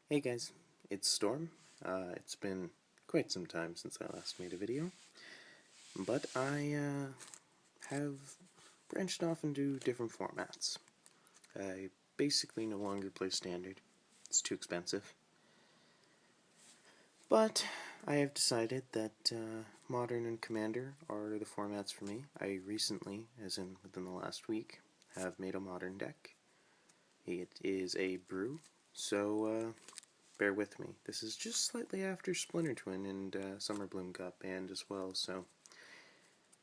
Hey guys, it's Storm. It's been quite some time since I last made a video, but I have branched off into different formats. I basically no longer play Standard. It's too expensive. But I have decided that Modern and Commander are the formats for me. I recently, as in within the last week, have made a Modern deck. It is a brew, so bear with me. This is just slightly after Splinter Twin and Summer Bloom got banned as well, so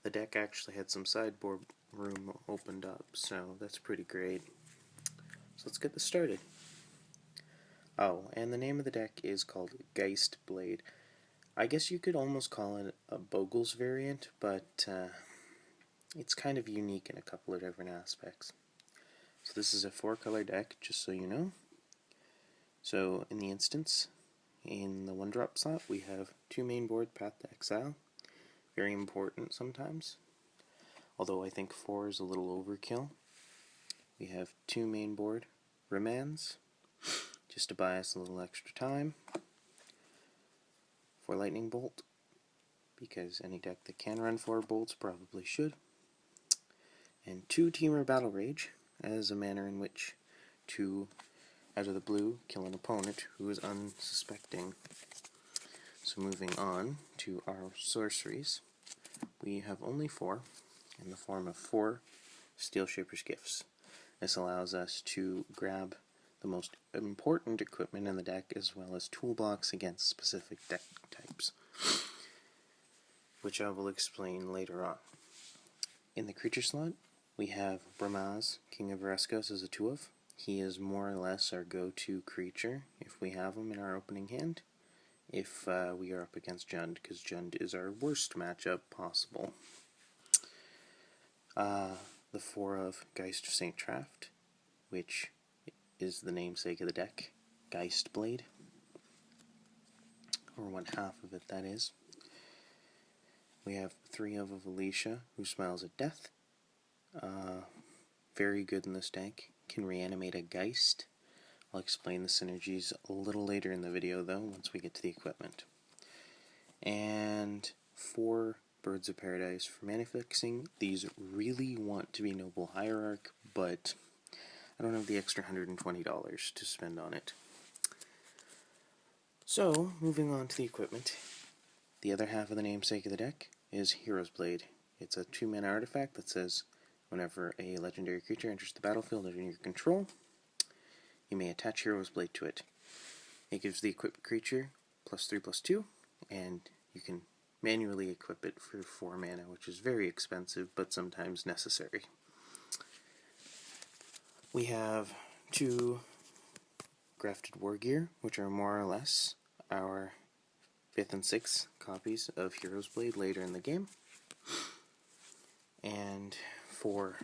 the deck actually had some sideboard room opened up, so that's pretty great. So let's get this started. Oh, and the name of the deck is called Geist Blade. I guess you could almost call it a Bogle's variant, but it's kind of unique in a couple of different aspects. So this is a 4-color deck, just so you know. So in the instance, in the 1-drop slot, we have 2 main board Path to Exile. Very important sometimes, although I think 4 is a little overkill. We have 2 main board Remands, just to buy us a little extra time. For Lightning Bolt, because any deck that can run 4 bolts probably should. And 2 Teamer Battle Rage, as a manner in which to, out of the blue, kill an opponent who is unsuspecting. So moving on to our sorceries, we have only 4, in the form of 4 Steel Shaper's Gifts. This allows us to grab the most important equipment in the deck, as well as toolbox against specific deck types, which I will explain later on. In the creature slot, we have Bramaz, King of Vareskos, as a 2-of. He is more or less our go-to creature if we have him in our opening hand, if we are up against Jund, because Jund is our worst matchup possible. The 4-of Geist of St. Traft, which is the namesake of the deck, Geist Blade, or 1/2 of it, that is. We have 3-of Alicia, who smiles at death. Very good in this deck. Can reanimate a Geist. I'll explain the synergies a little later in the video, though, once we get to the equipment. And 4 Birds of Paradise for mana fixing. These really want to be Noble Hierarch, but I don't have the extra $120 to spend on it. So, moving on to the equipment. The other half of the namesake of the deck is Hero's Blade. It's a 2-mana artifact that says whenever a legendary creature enters the battlefield under your control, you may attach Hero's Blade to it. It gives the equipped creature +3/+2, and you can manually equip it for 4 mana, which is very expensive, but sometimes necessary. We have 2 Grafted War Gear, which are more or less our 5th and 6th copies of Hero's Blade later in the game. And for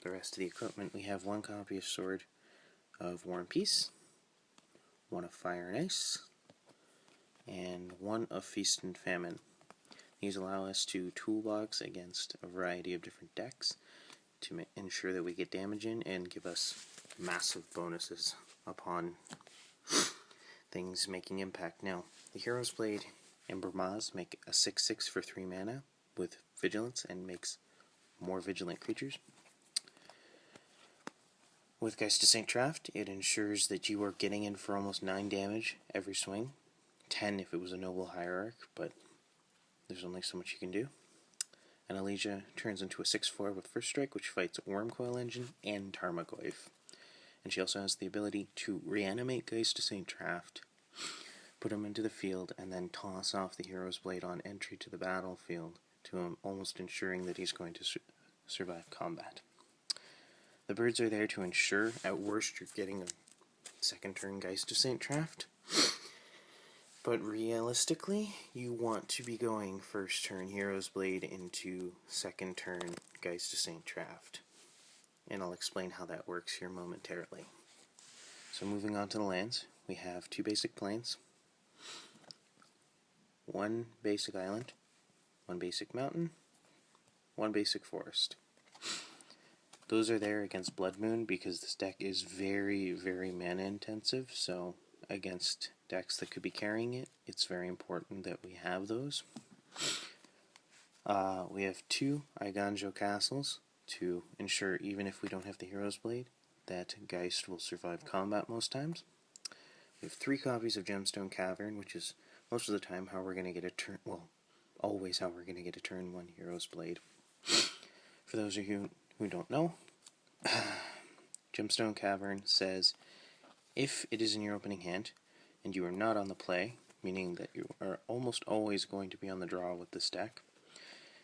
the rest of the equipment, we have 1 copy of Sword of War and Peace, 1 of Fire and Ice, and 1 of Feast and Famine. These allow us to toolbox against a variety of different decks to ensure that we get damage in and give us massive bonuses upon things making impact. Now, the Hero's Blade and Bramaz make a 6/6 for 3 mana with Vigilance and makes more vigilant creatures. With Geist of St. Traft, it ensures that you are getting in for almost 9 damage every swing. 10 if it was a Noble Hierarch, but there's only so much you can do. And Alicia turns into a 6/4 with First Strike, which fights Wormcoil Engine and Tarmogoyf. And she also has the ability to reanimate Geist of St. Traft, put him into the field, and then toss off the Hero's Blade on entry to the battlefield, to him, almost ensuring that he's going to survive combat. The birds are there to ensure, at worst, you're getting a 2nd turn Geist of St. Traft. But realistically, you want to be going 1st turn Hero's Blade into 2nd turn Geist of St. Traft. And I'll explain how that works here momentarily. So moving on to the lands, we have 2 basic plains, 1 basic island, 1 basic mountain, 1 basic forest. those are there against Blood Moon because this deck is very, very mana intensive, so against decks that could be carrying it, it's very important that we have those. We have 2 Eiganjo castles to ensure, even if we don't have the Hero's Blade, that Geist will survive combat most times. We have 3 copies of Gemstone Cavern, which is most of the time how we're going to get a turn, well, always how we're going to get a turn 1 Hero's Blade. For those of you who don't know, Gemstone Cavern says, if it is in your opening hand, and you are not on the play, meaning that you are almost always going to be on the draw with this deck,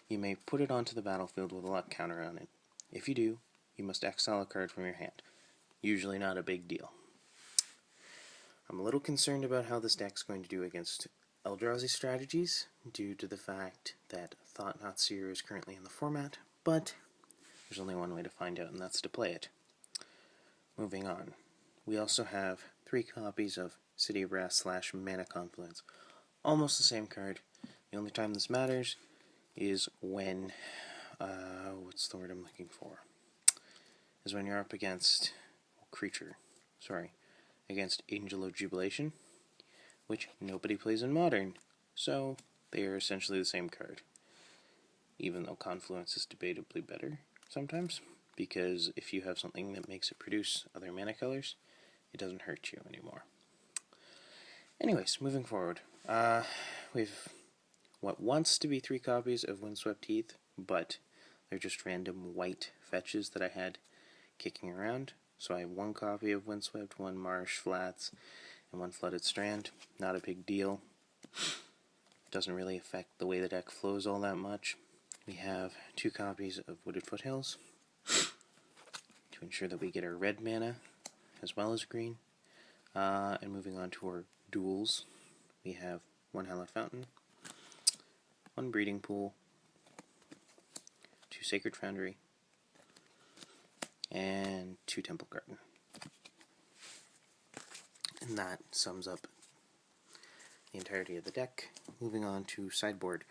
you may put it onto the battlefield with a luck counter on it. If you do, you must exile a card from your hand. Usually not a big deal. I'm a little concerned about how this deck's going to do against Eldrazi strategies, due to the fact that Thought-Knot Seer is currently in the format, but there's only one way to find out, and that's to play it. Moving on. We also have 3 copies of City of Brass / Mana Confluence. Almost the same card. The only time this matters is when, what's the word I'm looking for? Is when you're up against against Angel of Jubilation, which nobody plays in Modern, so they are essentially the same card. Even though Confluence is debatably better sometimes, because if you have something that makes it produce other mana colors, it doesn't hurt you anymore. Anyways, moving forward, we've what wants to be 3 copies of Windswept Heath, but they're just random white fetches that I had kicking around. So I have 1 copy of Windswept, 1 Marsh Flats, and 1 Flooded Strand. Not a big deal. Doesn't really affect the way the deck flows all that much. We have 2 copies of Wooded Foothills to ensure that we get our red mana as well as green. And moving on to our duels, we have 1 Hallowed Fountain, 1 Breeding Pool, 2 Sacred Foundry, and 2 Temple Garden. And that sums up the entirety of the deck. Moving on to sideboard,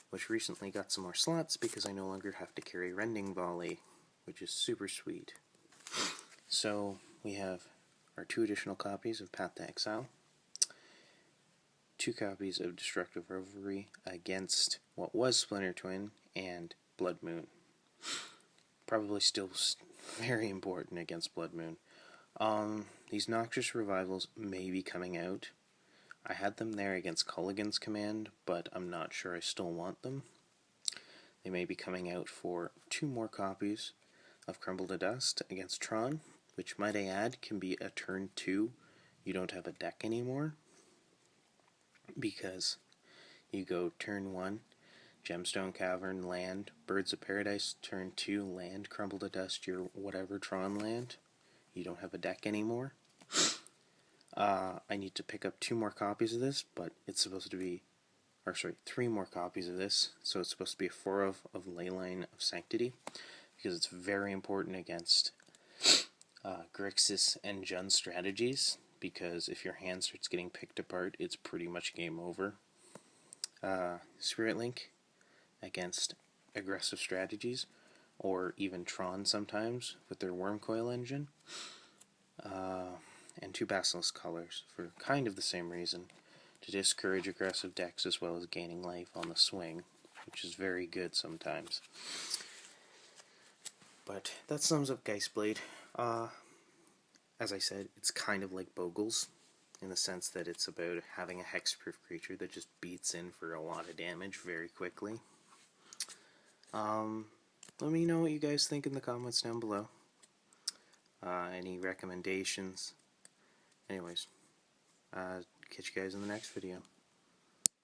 which recently got some more slots because I no longer have to carry Rending Volley, which is super sweet. So we have our 2 additional copies of Path to Exile, 2 copies of Destructive Revelry against what was Splinter Twin and Blood Moon. Probably still very important against Blood Moon. These Noxious Revivals may be coming out. I had them there against Culligan's Command, but I'm not sure I still want them. They may be coming out for 2 more copies of Crumble to Dust against Tron, which, might I add, can be a turn 2. You don't have a deck anymore, because you go turn 1, Gemstone Cavern, land, Birds of Paradise, turn 2, land, Crumble to Dust, your whatever Tron land. You don't have a deck anymore. I need to pick up 2 more copies of this, but it's supposed to be, 3 more copies of this, so it's supposed to be a 4 of Leyline of Sanctity, because it's very important against Grixis and Jund strategies, because if your hand starts getting picked apart, it's pretty much game over. Spirit Link against aggressive strategies, or even Tron sometimes with their Wormcoil engine, and 2 Basilisk Colors for kind of the same reason, to discourage aggressive decks as well as gaining life on the swing, which is very good sometimes. But that sums up Geist Blade. As I said, it's kind of like Bogles, in the sense that it's about having a hexproof creature that just beats in for a lot of damage very quickly. Let me know what you guys think in the comments down below. Any recommendations. Anyways, catch you guys in the next video.